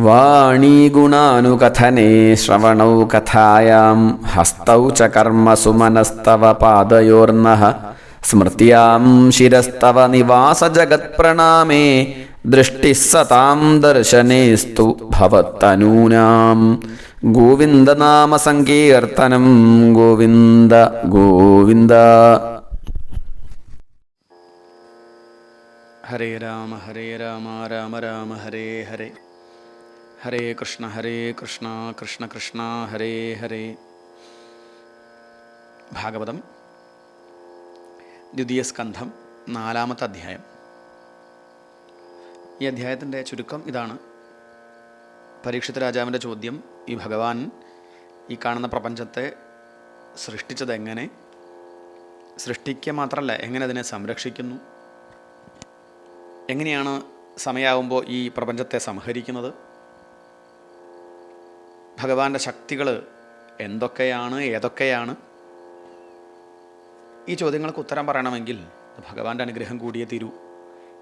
വാണീഗുണാനുകഥനേ ശ്രവണൗ കഥായാം ഹസ്തൗ ച കർമ്മസു മനസ്തവ പാദയോർനഃ സ്മൃത്യാം ശിരസ്തവ നിവാസജഗത്പ്രണാമേ ദൃഷ്ടിഃ സതാം ദർശനേസ്തു ഭവത്തനൂനാം. ഗോവിന്ദനാമസങ്കീർത്തനം ഗോവിന്ദ ഗോവിന്ദ. ഹരേ രാമ രാമ രാമ ഹരേ ഹരേ. ഹരേ കൃഷ്ണ കൃഷ്ണ കൃഷ്ണ ഹരേ ഹരേ. ഭാഗവതം ദ്വിതീയ സ്കന്ധം 4-ാമത്തെ അധ്യായം. ഈ അധ്യായത്തിൻ്റെ ചുരുക്കം ഇതാണ്. പരീക്ഷിത് രാജാവിൻ്റെ ചോദ്യം, ഈ ഭഗവാൻ ഈ കാണുന്ന പ്രപഞ്ചത്തെ സൃഷ്ടിച്ചത് എങ്ങനെ, സൃഷ്ടിക്കുക മാത്രമല്ല എങ്ങനെ അതിനെ സംരക്ഷിക്കുന്നു, എങ്ങനെയാണ് സമയമാകുമ്പോൾ ഈ പ്രപഞ്ചത്തെ സംഹരിക്കുന്നത്, ഭഗവാന്റെ ശക്തികൾ എന്തൊക്കെയാണ്, ഏതൊക്കെയാണ്. ഈ ചോദ്യങ്ങൾക്ക് ഉത്തരം പറയണമെങ്കിൽ ഭഗവാന്റെ അനുഗ്രഹം കൂടിയേ തീരൂ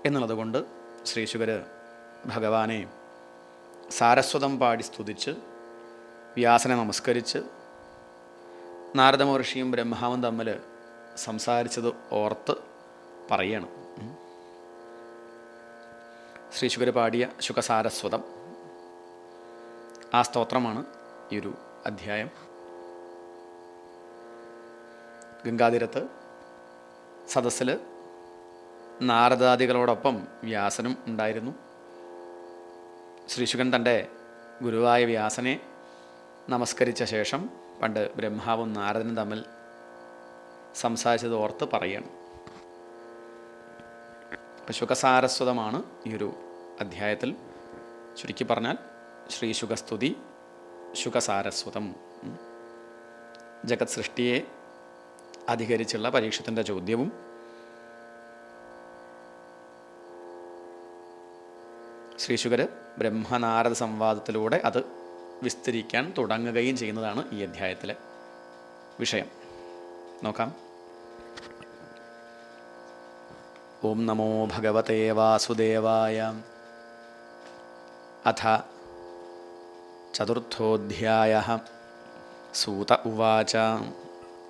എന്നുള്ളതുകൊണ്ട് ശ്രീശുകർ ഭഗവാനെ സാരസ്വതം പാടി സ്തുതിച്ച് വ്യാസനെ നമസ്കരിച്ച് നാരദ മഹർഷിയും ബ്രഹ്മാവും തമ്മിൽ സംസാരിച്ചത് ഓർത്ത് പറയണം. ശ്രീശുകർ പാടിയ ശുകസാരസ്വതം, ആ സ്തോത്രമാണ് ഈ ഒരു അധ്യായം. ഗംഗാതീരത്ത് സദസ്സിൽ നാരദാദികളോടൊപ്പം വ്യാസനും ഉണ്ടായിരുന്നു. ശ്രീശുകൻ തൻ്റെ ഗുരുവായ വ്യാസനെ നമസ്കരിച്ച ശേഷം പണ്ട് ബ്രഹ്മാവും നാരദനും തമ്മിൽ സംസാരിച്ചത് ഓർത്ത് പറയണം. ശുകസാരസ്വതമാണ് ഈ ഒരു അധ്യായത്തിൽ. ചുരുക്കി പറഞ്ഞാൽ ശ്രീശുകസ്തുതി, ശുകസാരസ്വതം. ജഗത് സൃഷ്ടിയെ അധികരിച്ചുള്ള പരീക്ഷത്തിൻ്റെ ചോദ്യവും ശ്രീശുകർ ബ്രഹ്മനാരദ സംവാദത്തിലൂടെ അത് വിസ്തരിക്കാൻ തുടങ്ങുകയും ചെയ്യുന്നതാണ് ഈ അധ്യായത്തിലെ വിഷയം. നോക്കാം. ഓം നമോ ഭഗവതേ വാസുദേവായ. അഥ ചതുർത്ഥോധ്യായഃ. സൂത ഉവാച.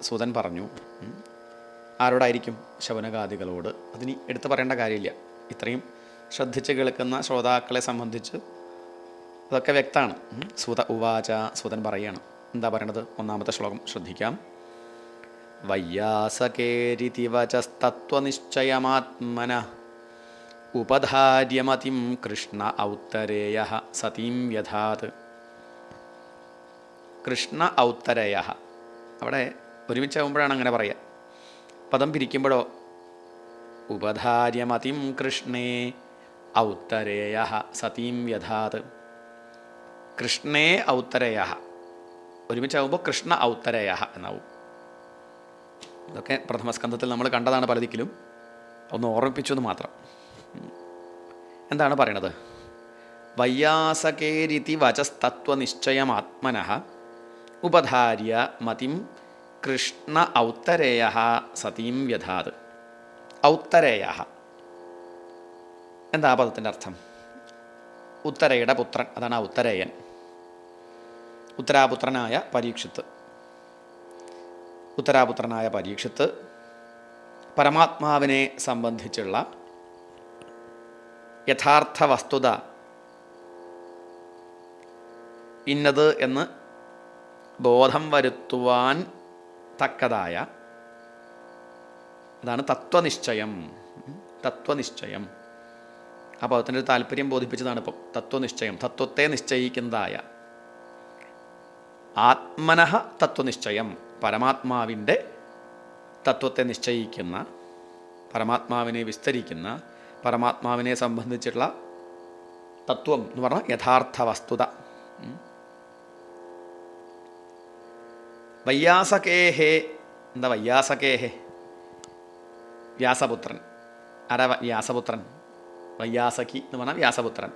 സൂതൻ പറഞ്ഞു. ആരോടായിരിക്കും? ശൗനകാദികളോട്. അതിനി എടുത്തു പറയേണ്ട കാര്യമില്ല. ഇത്രയും ശ്രദ്ധിച്ച് കേൾക്കുന്ന ശ്രോതാക്കളെ സംബന്ധിച്ച് അതൊക്കെ വ്യക്തമാണ്. സൂത ഉവാച. സൂതൻ പറയാണ്. എന്താ പറയണത്? 1-ാമത്തെ ശ്ലോകം ശ്രദ്ധിക്കാം. വയ്യാസകേരിതി വചസ്തത്വനിശ്ചയമാത്മനഃ ഉപധാര്യമതിം കൃഷ്ണ ഔത്തരേയഃ സതീം വ്യഥാത്. കൃഷ്ണ ഔത്തരേയഃ. അവിടെ ഒരുമിച്ചാകുമ്പോഴാണ് അങ്ങനെ പറയുക. പദം പിരിക്കുമ്പോഴോ ഉപധാര്യമതിം കൃഷ്ണേ ഔത്തരേയഃ സതീം വ്യഥാത്. കൃഷ്ണേ ഔത്തരേയഃ. ഒരുമിച്ചാകുമ്പോൾ കൃഷ്ണ ഔത്തരേയഃ എന്നാവും. ഇതൊക്കെ പ്രഥമസ്കന്ധത്തിൽ നമ്മൾ കണ്ടതാണ് പലതിക്കിലും. ഒന്ന് ഓർമ്മിപ്പിച്ചു എന്ന് മാത്രം. എന്താണ് പറയണത്? വയ്യാസകേരിതി വചസ്തത്വനിശ്ചയമാത്മനഃ ഉപധാര്യ മതിം കൃഷ്ണ ഔത്തരേയഃ സതീം വ്യഥാത്. ഔത്തരേയഃ എന്താ പദത്തിൻ്റെ അർത്ഥം? ഉത്തരയുടെ പുത്രൻ, അതാണ് ഔത്തരേയൻ. ഉത്തരാപുത്രനായ പരീക്ഷിത്ത്. ഉത്തരാപുത്രനായ പരീക്ഷിത്ത് പരമാത്മാവിനെ സംബന്ധിച്ചുള്ള യഥാർത്ഥ വസ്തുത ഇന്നത് എന്ന് ബോധം വരുത്തുവാൻ തക്കതായ, അതാണ് തത്വനിശ്ചയം. തത്വനിശ്ചയം ആ പദത്തിൻ്റെ ഒരു താല്പര്യം ബോധിപ്പിച്ചതാണ് ഇപ്പം. തത്വനിശ്ചയം, തത്വത്തെ നിശ്ചയിക്കുന്നതായ. ആത്മനഃ തത്വനിശ്ചയം, പരമാത്മാവിൻ്റെ തത്വത്തെ നിശ്ചയിക്കുന്ന, പരമാത്മാവിനെ വിസ്തരിക്കുന്ന, പരമാത്മാവിനെ സംബന്ധിച്ചുള്ള തത്വം എന്ന് പറഞ്ഞാൽ യഥാർത്ഥ വസ്തുത. വയ്യാസകേഹേ. എന്താ വയ്യാസകേഹേ? വ്യാസപുത്രൻ. ആരാ വ്യാസപുത്രൻ? വയ്യാസകി എന്ന് പറഞ്ഞാൽ വ്യാസപുത്രൻ.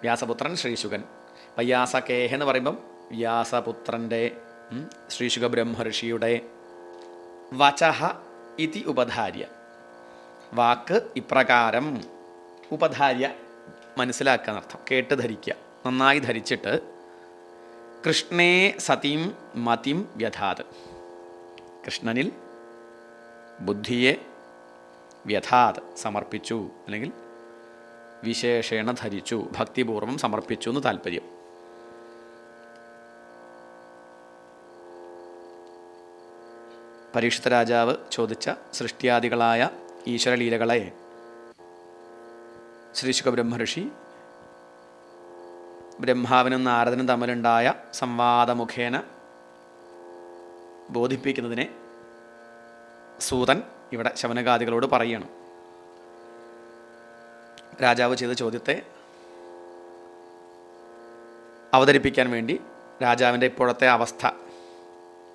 വ്യാസപുത്രൻ ശ്രീശുകൻ. വയ്യാസകേഹ എന്ന് പറയുമ്പം വ്യാസപുത്രൻ്റെ, ശ്രീശുക ബ്രഹ്മർഷിയുടെ വചഃ ഇതി ഉപധാര്യ. വാക്ക് ഇപ്രകാരം ഉപധാര്യ മനസ്സിലാക്കുക എന്നർത്ഥം, കേട്ട് ധരിക്കുക. നന്നായി ധരിച്ചിട്ട് കൃഷ്ണേ സതീം മതിം വ്യഥാത്, കൃഷ്ണനിൽ ബുദ്ധിയെ വ്യഥാത് സമർപ്പിച്ചു, അല്ലെങ്കിൽ വിശേഷേണ ധരിച്ചു, ഭക്തിപൂർവം സമർപ്പിച്ചു എന്ന് താല്പര്യം. പരീക്ഷിത രാജാവ് ചോദിച്ച സൃഷ്ടിയാദികളായ ഈശ്വരലീലകളെ ശ്രീ ശുകബ്രഹ്മർഷി ബ്രഹ്മാവിനും നാരദനും തമ്മിലുണ്ടായ സംവാദമുഖേന ബോധിപ്പിക്കുന്നതിനെ സൂതൻ ഇവിടെ ശവനകാദികളോട് പറയുകയാണ്. രാജാവ് ചെയ്ത ചോദ്യത്തെ അവതരിപ്പിക്കാൻ വേണ്ടി രാജാവിൻ്റെ ഇപ്പോഴത്തെ അവസ്ഥ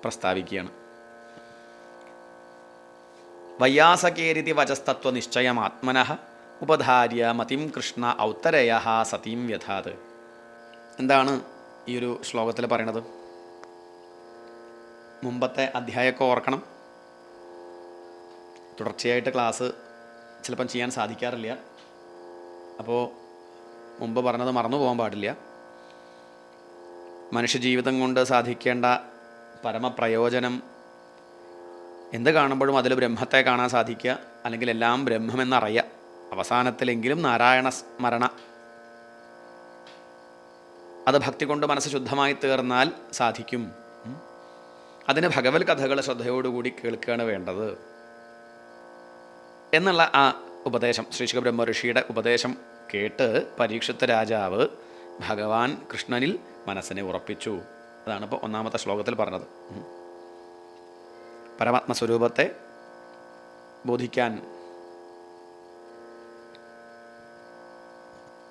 പ്രസ്താവിക്കുകയാണ്. വയ്യാസകേരിതി വചസ്തത്വ നിശ്ചയമാത്മനഃ ഉപധാര്യ മതിം കൃഷ്ണ ഔത്തരയ സതീം വ്യഥാത്. എന്താണ് ഈ ഒരു ശ്ലോകത്തിൽ പറയണത്? മുമ്പത്തെ അധ്യായമൊക്കെ ഓർക്കണം. തുടർച്ചയായിട്ട് ക്ലാസ് ചിലപ്പം ചെയ്യാൻ സാധിക്കാറില്ല. അപ്പോൾ മുമ്പ് പറഞ്ഞത് മറന്നു പോകാൻ പാടില്ല. മനുഷ്യജീവിതം കൊണ്ട് സാധിക്കേണ്ട പരമപ്രയോജനം എന്ത് കാണുമ്പോഴും അതിൽ ബ്രഹ്മത്തെ കാണാൻ സാധിക്കുക, അല്ലെങ്കിൽ എല്ലാം ബ്രഹ്മമെന്നറിയുക. അവസാനത്തിലെങ്കിലും നാരായണ സ്മരണ, അത് ഭക്തി കൊണ്ട് മനസ്സ് ശുദ്ധമായി തീർന്നാൽ സാധിക്കും. അതിന് ഭഗവത് കഥകൾ ശ്രദ്ധയോടുകൂടി കേൾക്കുകയാണ് വേണ്ടത് എന്നുള്ള ആ ഉപദേശം, ശ്രീ ശുകബ്രഹ്മ ഋഷിയുടെ ഉപദേശം കേട്ട് പരീക്ഷിത രാജാവ് ഭഗവാൻ കൃഷ്ണനിൽ മനസ്സിനെ ഉറപ്പിച്ചു. അതാണ് ഇപ്പോൾ ഒന്നാമത്തെ ശ്ലോകത്തിൽ പറഞ്ഞത്. പരമാത്മസ്വരൂപത്തെ ബോധിക്കാൻ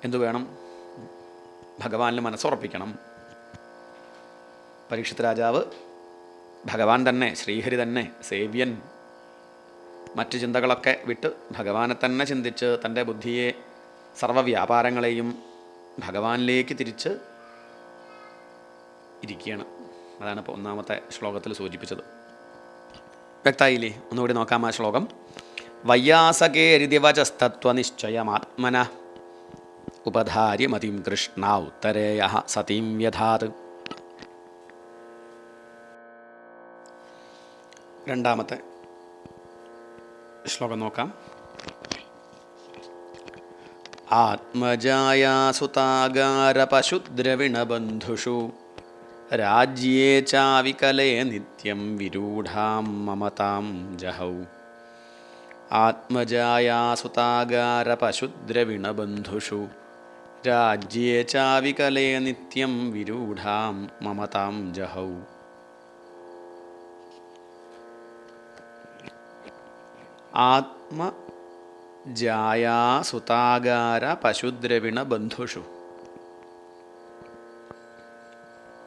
എന്തു വേണം? ഭഗവാനിൽ മനസ്സുറപ്പിക്കണം. പരീക്ഷിത രാജാവ് ഭഗവാൻ തന്നെ, ശ്രീഹരി തന്നെ സേവ്യൻ, മറ്റ് ചിന്തകളൊക്കെ വിട്ട് ഭഗവാനെ തന്നെ ചിന്തിച്ച് തൻ്റെ ബുദ്ധിയെ സർവ്വവ്യാപാരങ്ങളെയും ഭഗവാനിലേക്ക് തിരിച്ച് ഇരിക്കുകയാണ്. അതാണ് ഇപ്പോൾ ഒന്നാമത്തെ ശ്ലോകത്തിൽ സൂചിപ്പിച്ചത്. വ്യക്തമായില്ലേ? ഒന്നുകൂടി നോക്കാം ആ ശ്ലോകം. വയ്യാസകേരിതിവചസ്തത്വനിശ്ചയമാത്മന ഉപധാര്യ മതിം കൃഷ്ണ ഉത്തരേയ സതീം വ്യഥാത്. രണ്ടാമത്തെ ശ്ലോകം നോക്കാം. ആത്മജായാസുതാകാരപശുദ്രവിണബന്ധുഷു രാജ്യേ ചാവികലേ നിത്യം വിരൂഢാം മമതാം ജഹൗ. ആത്മജായാസുതാകാരപശുദ്രവിണബന്ധുഷു രാജ്യേ ചാവികലേ നിത്യം വിരൂഢാം മമതാം ജഹൗ. ആത്മജായാസുതാകാരപശുദ്രവിണബന്ധുഷു.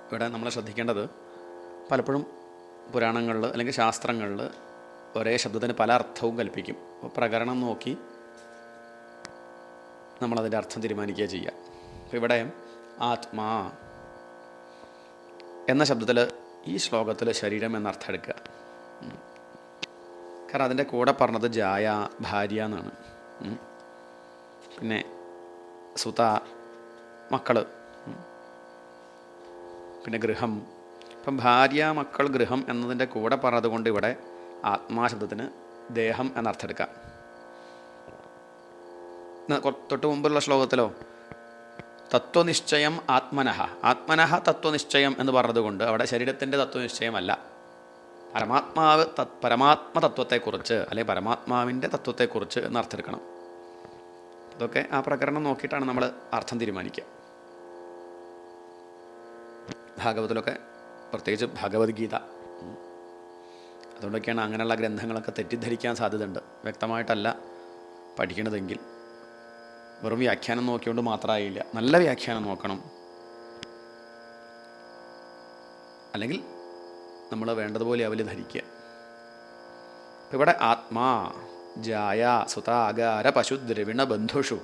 ഇവിടെ നമ്മൾ ശ്രദ്ധിക്കേണ്ടത്, പലപ്പോഴും പുരാണങ്ങളിൽ അല്ലെങ്കിൽ ശാസ്ത്രങ്ങളിൽ ഒരേ ശബ്ദത്തിന് പല അർത്ഥവും കൽപ്പിക്കും. അപ്പോൾ പ്രകരണം നോക്കി നമ്മളതിൻ്റെ അർത്ഥം തീരുമാനിക്കുക ചെയ്യുക. അപ്പോൾ ഇവിടെ ആത്മാ എന്ന ശബ്ദത്തിൽ ഈ ശ്ലോകത്തിൽ ശരീരം എന്നർത്ഥം എടുക്കുക. കാരണം അതിൻ്റെ കൂടെ പറഞ്ഞത് ജായ, ഭാര്യ എന്നാണ്. പിന്നെ സുത, മക്കൾ, പിന്നെ ഗൃഹം. ഇപ്പം ഭാര്യ, മക്കൾ, ഗൃഹം എന്നതിൻ്റെ കൂടെ പറഞ്ഞതുകൊണ്ട് ഇവിടെ ആത്മാശബ്ദത്തിന് ദേഹം എന്നർത്ഥം എടുക്കാം. തൊട്ട് മുമ്പുള്ള ശ്ലോകത്തിലോ തത്വനിശ്ചയം ആത്മനഃ, ആത്മനഃ തത്വനിശ്ചയം എന്ന് പറഞ്ഞതുകൊണ്ട് അവിടെ ശരീരത്തിൻ്റെ തത്വനിശ്ചയമല്ല, പരമാത്മതത്വത്തെക്കുറിച്ച് അല്ലെങ്കിൽ പരമാത്മാവിൻ്റെ തത്വത്തെക്കുറിച്ച് എന്നർത്ഥെടുക്കണം. അതൊക്കെ ആ പ്രകരണം നോക്കിയിട്ടാണ് നമ്മൾ അർത്ഥം തീരുമാനിക്കുക. ഭാഗവതത്തിലൊക്കെ, പ്രത്യേകിച്ച് ഭഗവത്ഗീത, അതുകൊണ്ടൊക്കെയാണ് അങ്ങനെയുള്ള ഗ്രന്ഥങ്ങളൊക്കെ തെറ്റിദ്ധരിക്കാൻ സാധ്യതയുണ്ട്. വ്യക്തമായിട്ടല്ല പഠിക്കണതെങ്കിൽ വെറും വ്യാഖ്യാനം നോക്കിക്കൊണ്ട് മാത്രമായില്ല, നല്ല വ്യാഖ്യാനം നോക്കണം. അല്ലെങ്കിൽ നമ്മൾ വേണ്ടതുപോലെ അവൽ ധരിക്കുക. അപ്പം ഇവിടെ ആത്മാ ജായ സുതാകാര പശുദ്രവിണ ബന്ധുഷു.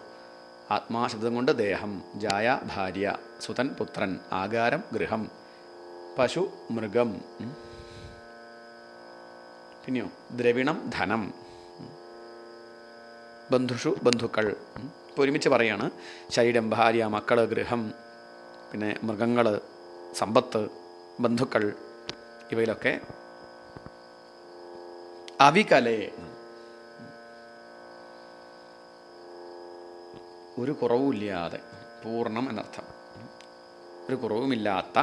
ആത്മാ ശബ്ദം കൊണ്ട് ദേഹം, ജായ ഭാര്യ, സുതൻ പുത്രൻ, ആകാരം ഗൃഹം, പശു മൃഗം, പിന്നെയോ ദ്രവിണം ധനം, ബന്ധുഷു ബന്ധുക്കൾ, ഇപ്പോൾ ഒരുമിച്ച് പറയാണ്. ശരീരം, ഭാര്യ, മക്കൾ, ഗൃഹം, പിന്നെ മൃഗങ്ങൾ, സമ്പത്ത്, ബന്ധുക്കൾ, ഇവയിലൊക്കെ അവികലേ, ഒരു കുറവുമില്ലാതെ, പൂർണ്ണം എന്നർത്ഥം, ഒരു കുറവുമില്ലാത്ത,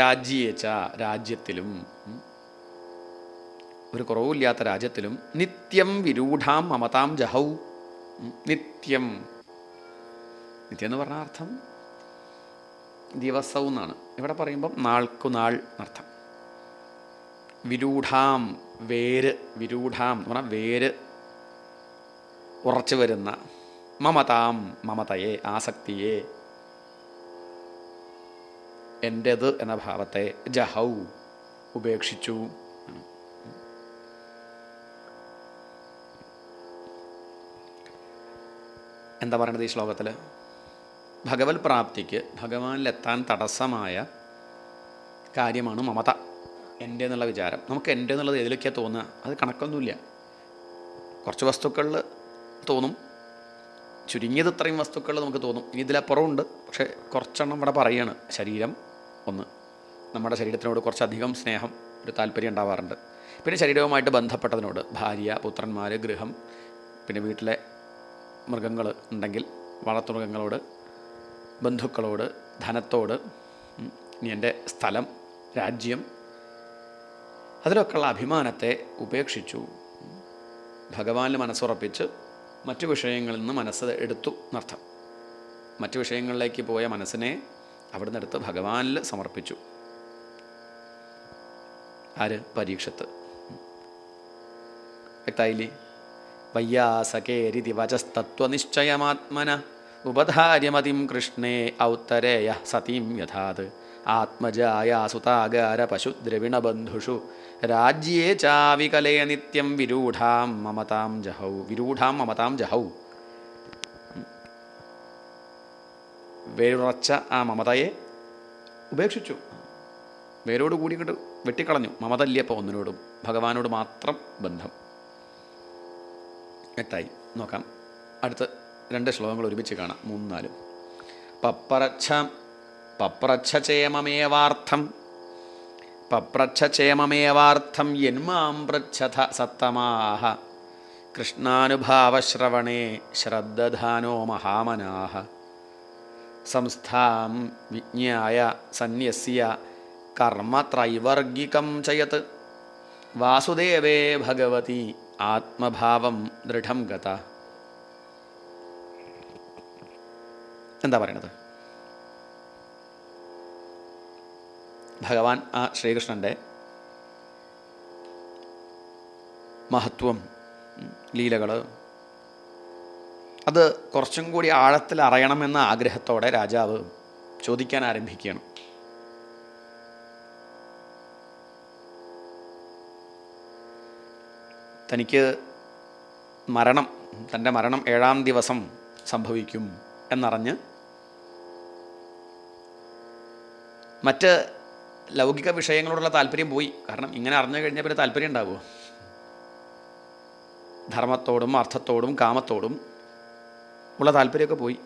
രാജ്യേച്ച രാജ്യത്തിലും, ഒരു കുറവുമില്ലാത്ത രാജ്യത്തിലും, നിത്യം വിരൂഢാം മമതാം ജഹൗ. നിത്യം, നിത്യം എന്ന് പറഞ്ഞ അർത്ഥം ദിവസവും എന്നാണ്. ഇവിടെ പറയുമ്പം നാൾക്കുനാൾ എന്നർത്ഥം. വിരൂഢാം, വേര്, വിരൂഢാം എന്ന് പറഞ്ഞാൽ വേര് ഉറച്ചു വരുന്ന, മമതാം മമതയെ, ആസക്തിയെ, എൻ്റേത് എന്ന ഭാവത്തെ, ജഹൗ ഉപേക്ഷിച്ചു. എന്താ പറയണത് ഈ ശ്ലോകത്തിൽ? ഭഗവത് പ്രാപ്തിക്ക്, ഭഗവാനിലെത്താൻ തടസ്സമായ കാര്യമാണ് മമത, എൻ്റെ എന്നുള്ള വിചാരം. നമുക്ക് എൻ്റെ എന്നുള്ളത് ഏതിലൊക്കെയാണ് തോന്നുക? അത് കണക്കൊന്നുമില്ല. കുറച്ച് വസ്തുക്കളിൽ തോന്നും, ചുരുങ്ങിയത് ഇത്രയും വസ്തുക്കൾ നമുക്ക് തോന്നും. ഇനി ഇതിലപ്പുറമുണ്ട്, പക്ഷേ കുറച്ചെണ്ണം ഇവിടെ പറയുകയാണ്. ശരീരം ഒന്ന്, നമ്മുടെ ശരീരത്തിനോട് കുറച്ചധികം സ്നേഹം, ഒരു താല്പര്യം ഉണ്ടാവാറുണ്ട്. പിന്നെ ശരീരവുമായിട്ട് ബന്ധപ്പെട്ടതിനോട്, ഭാര്യ, പുത്രന്മാർ, ഗൃഹം, പിന്നെ വീട്ടിലെ മൃഗങ്ങൾ ഉണ്ടെങ്കിൽ വളർത്തുമൃഗങ്ങളോട്, ബന്ധുക്കളോട്, ധനത്തോട്, ഇനി എൻ്റെ സ്ഥലം, രാജ്യം, അതിലൊക്കെയുള്ള അഭിമാനത്തെ ഉപേക്ഷിച്ചു. ഭഗവാനിൽ മനസ്സുറപ്പിച്ച് മറ്റു വിഷയങ്ങളിൽ നിന്ന് മനസ്സ് എടുത്തു എന്നർത്ഥം. മറ്റു വിഷയങ്ങളിലേക്ക് പോയ മനസ്സിനെ അവിടെ നിന്ന് എടുത്ത് ഭഗവാനിൽ സമർപ്പിച്ചു. ആര്? പരീക്ഷത്ത്. വ്യക്തായില്ലേ? വയ്യാസകേരിതി വചസ്തത്വനിശ്ചയമാത്മന ഉപധാര്യമതിം കൃഷ്ണേ ഔത്തരേയ സതീം യഥാത് ആത്മജായാ സുതാകാര പശുദ്രവിണബന്ധുഷു രാജ്യേ ചാവികലേ നിത്യം വിരൂഢാം മമതാം ജഹൗ. വിരൂഢാം മമതാം ജഹൗ. വേരുറച്ച ആ മമതയെ ഉപേക്ഷിച്ചു. വേരോട് കൂടി ഇങ്ങോട്ട് വെട്ടിക്കളഞ്ഞു. മമതല്യപ്പോൾ ഒന്നിനോടും, ഭഗവാനോട് മാത്രം ബന്ധം. എട്ടായി. നോക്കാം, അടുത്ത 2 ശ്ലോകങ്ങൾ ഒരുമിച്ച് കാണാം, 3, 4. പപ്രച്ഛചേമമേവാർത്ഥം യന്മാം പൃച്ഛത സത്തമാഹ കൃഷ്ണാനുഭാവശ്രവണേ ശ്രദ്ധധാനോ മഹാമനാഹ സംസ്ഥാം വിജ്ഞായ സന്യസ്യ കർമ്മത്രൈവർഗികം ചയത് വാസുദേവേ ഭഗവതി ആത്മഭാവം ദൃഢം ഗത. എന്താ പറയണത്? ഭഗവാൻ ആ ശ്രീകൃഷ്ണൻ്റെ മഹത്വം, ലീലകൾ, അത് കുറച്ചും കൂടി ആഴത്തിൽ അറിയണമെന്ന ആഗ്രഹത്തോടെ രാജാവ് ചോദിക്കാൻ ആരംഭിക്കുകയാണ്. തനിക്ക് തൻ്റെ മരണം 7-ാം ദിവസം സംഭവിക്കും എന്നറിഞ്ഞ് മറ്റ് ലൗകിക വിഷയങ്ങളോടുള്ള താല്പര്യം പോയി. കാരണം ഇങ്ങനെ അറിഞ്ഞു കഴിഞ്ഞാൽ പിന്നെ താല്പര്യം ഉണ്ടാവുമോ? ധർമ്മത്തോടും അർത്ഥത്തോടും കാമത്തോടും ഉള്ള താല്പര്യമൊക്കെ പോയി.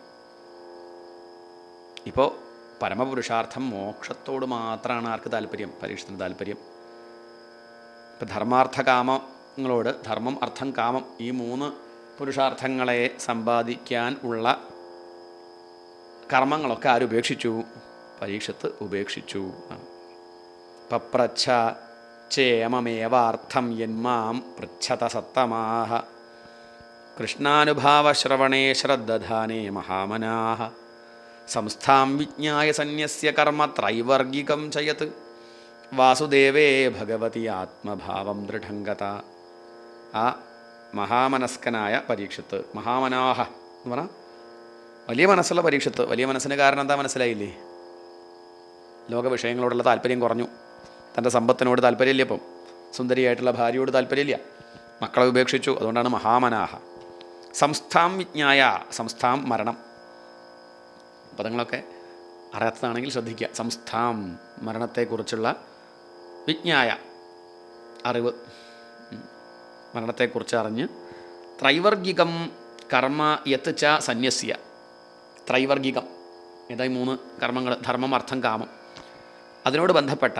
ഇപ്പോൾ പരമപുരുഷാർത്ഥം മോക്ഷത്തോട് മാത്രമാണ് ആർക്ക് താല്പര്യം? പരീക്ഷത്തിന് താല്പര്യം. ഇപ്പം ധർമാർത്ഥ കാമങ്ങളോട്, ധർമ്മം, അർത്ഥം, കാമം, ഈ 3 പുരുഷാർത്ഥങ്ങളെ സമ്പാദിക്കാൻ ഉള്ള കർമ്മങ്ങളൊക്കെ ആരുപേക്ഷിച്ചു? പരീക്ഷത്ത് ഉപേക്ഷിച്ചു. പപ്രച്ഛ ചേമമേവാർത്ഥം യന്മാം പൃച്ഛത സത്തമാഹ കൃഷ്ണാനുഭാവശ്രവണേ ശ്രദ്ധധാനേ മഹാമനാഹ സംസ്ഥാം വിജ്ഞായ സന്യസ്യ കർമ്മ ത്രൈവർഗികം ചയത് വാസുദേവേ ഭഗവതി ആത്മഭാവം ദൃഢം ഗത. ആ മഹാമനസ്കനായ പരീക്ഷത്ത്, മഹാമനാഹ എന്ന് പറഞ്ഞാൽ വലിയ മനസ്സുള്ള പരീക്ഷത്ത്. വലിയ മനസ്സിന് കാരണം എന്താ മനസ്സിലായില്ലേ? ലോകവിഷയങ്ങളോടുള്ള താല്പര്യം കുറഞ്ഞു. തൻ്റെ സമ്പത്തിനോട് താല്പര്യമില്ല, ഇപ്പം സുന്ദരിയായിട്ടുള്ള ഭാര്യയോട് താല്പര്യമില്ല, മക്കളെ ഉപേക്ഷിച്ചു. അതുകൊണ്ടാണ് മഹാമനാഹ. സംസ്ഥാം വിജ്ഞായ, സംസ്ഥാം മരണം. പദങ്ങളൊക്കെ അറിയാത്തതാണെങ്കിൽ ശ്രദ്ധിക്കുക. സംസ്ഥാം മരണത്തെക്കുറിച്ചുള്ള, വിജ്ഞായ അറിവ്, മരണത്തെക്കുറിച്ച് അറിഞ്ഞ്, ത്രൈവർഗികം കർമ്മ യത് ച സന്യസ്യ, ത്രൈവർഗികം, ഏതായി 3 കർമ്മങ്ങൾ, ധർമ്മം, അർത്ഥം, കാമം. അതിനോട് ബന്ധപ്പെട്ട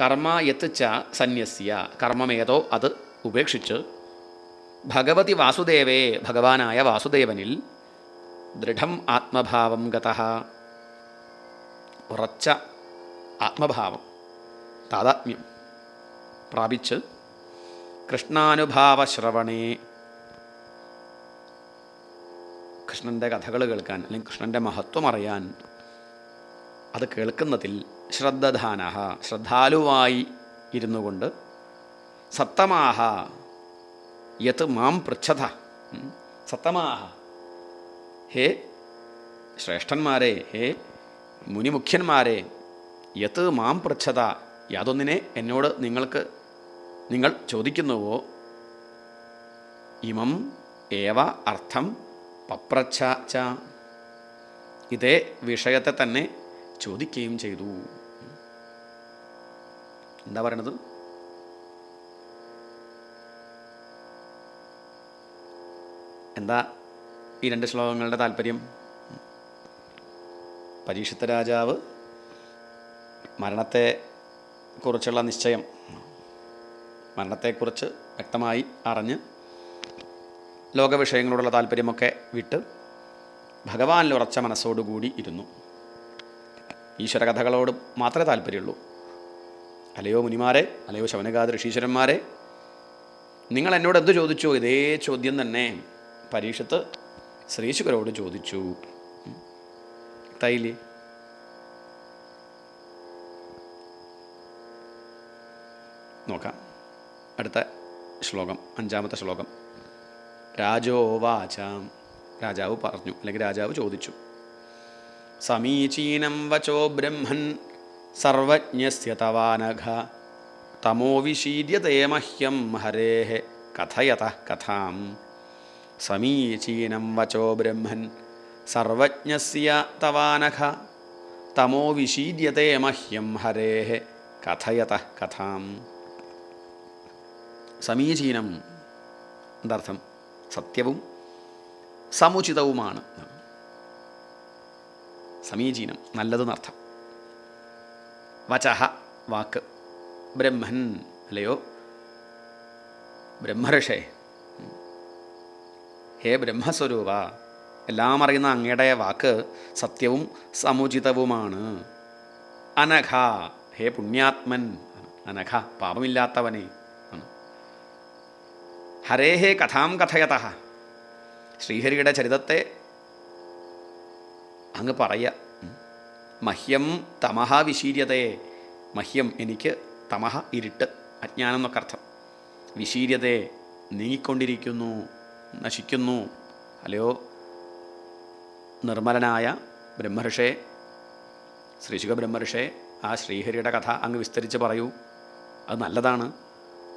കർമ്മ യത് ച സന്യസ്യ, കർമ്മമേതോ അത് ഉപേക്ഷിച്ച് ഭഗവതി വാസുദേവേ, ഭഗവാനായ വാസുദേവനിൽ ദൃഢം ആത്മഭാവം ഗതഃ, ഉറച്ച ആത്മഭാവം, താതാത്മ്യം പ്രാപിച്ച് കൃഷ്ണാനുഭാവശ്രവണേ, കൃഷ്ണൻ്റെ കഥകൾ കേൾക്കാൻ അല്ലെങ്കിൽ കൃഷ്ണൻ്റെ മഹത്വം അറിയാൻ അത് കേൾക്കുന്നതിൽ ശ്രദ്ധധാനഃ, ശ്രദ്ധാലുവായി ഇരുന്നു കൊണ്ട് സത്തമാഹ യത് മാം പൃച്ഛത, സത്തമാഹ, ഹേ ശ്രേഷ്ഠന്മാരെ, ഹേ മുനിമുഖ്യന്മാരെ, യത് മാം പൃച്ഛത, യാതൊന്നിനെ എന്നോട് നിങ്ങൾ ചോദിക്കുന്നുവോ, ഇമം ഏവ അർത്ഥം പപ്രച്ഛ ച, ഇതേ വിഷയത്തെ തന്നെ ചോദിക്കുകയും ചെയ്തു. എന്താ പറയണത്? എന്താ ഈ 2 ശ്ലോകങ്ങളുടെ താല്പര്യം? പരീക്ഷിത്ത രാജാവ് മരണത്തെക്കുറിച്ചുള്ള നിശ്ചയം, മരണത്തെക്കുറിച്ച് വ്യക്തമായി അറിഞ്ഞ് ലോകവിഷയങ്ങളോടുള്ള താല്പര്യമൊക്കെ വിട്ട് ഭഗവാനിൽ ഉറച്ച മനസ്സോടുകൂടി ഇരുന്നു. ഈശ്വരകഥകളോട് മാത്രമേ താല്പര്യമുള്ളൂ. അലയോ മുനിമാരെ, അലയോ ശവനകാദ ഋഷീശ്വരന്മാരെ, നിങ്ങൾ എന്നോട് എന്തു ചോദിച്ചു? ഇതേ ചോദ്യം തന്നെ പരീക്ഷത്ത് ശ്രീശുകരോട് ചോദിച്ചു. തൈലി നോക്കാം. അടുത്ത ശ്ലോകം, 5-ാമത്തെ ശ്ലോകം. രാജോവാച, രാജാവ് പറഞ്ഞു അല്ലെങ്കിൽ രാജാവ് ചോദിച്ചു. സമീചീനം വചോ ബ്രഹ്മൻ സർവജ്ഞസ്യ തവാനഘ തമോ വിശീദ്യതേ മഹ്യം ഹരേഃ കഥയതഃ കഥാം. സമീചീനം വചോ ബ്രഹ്മൻ സർവജ്ഞസ്യ തവാനഘ തമോ വിശീദ്യതേ മഹ്യം ഹരേഃ കഥയതഃ കഥാം. സമീചീനം എന്താർത്ഥം? സത്യവും സമുചിതവുമാണ്. സമീചീനം നല്ലതെന്നർത്ഥം. വചഃ വാക്ക്, ബ്രഹ്മൻ അല്ലയോ ബ്രഹ്മഋഷേ, ഹേ ബ്രഹ്മസ്വരൂപ, എല്ലാം അറിയുന്ന അങ്ങയുടെ വാക്ക് സത്യവും സമുചിതവുമാണ്. അനഘ, ഹേ പുണ്യാത്മൻ, അനഘ പാപമില്ലാത്തവനെ. ഹരേഹേ കഥാം കഥയതഃ, ശ്രീഹരിയുടെ ചരിതത്തെ അങ്ങ് പറയുക. മഹ്യം തമഹ വിശീര്യതയെ, മഹ്യം എനിക്ക്, തമഹ ഇരുട്ട്, അജ്ഞാനം എന്നൊക്കെ അർത്ഥം. വിശീര്യതയെ നീങ്ങിക്കൊണ്ടിരിക്കുന്നു, നശിക്കുന്നു. അല്ലയോ നിർമ്മലനായ ബ്രഹ്മർഷേ, ശ്രീശുക ബ്രഹ്മർഷേ, ആ ശ്രീഹരിയുടെ കഥ അങ്ങ് വിസ്തരിച്ച് പറയൂ. അത് നല്ലതാണ്.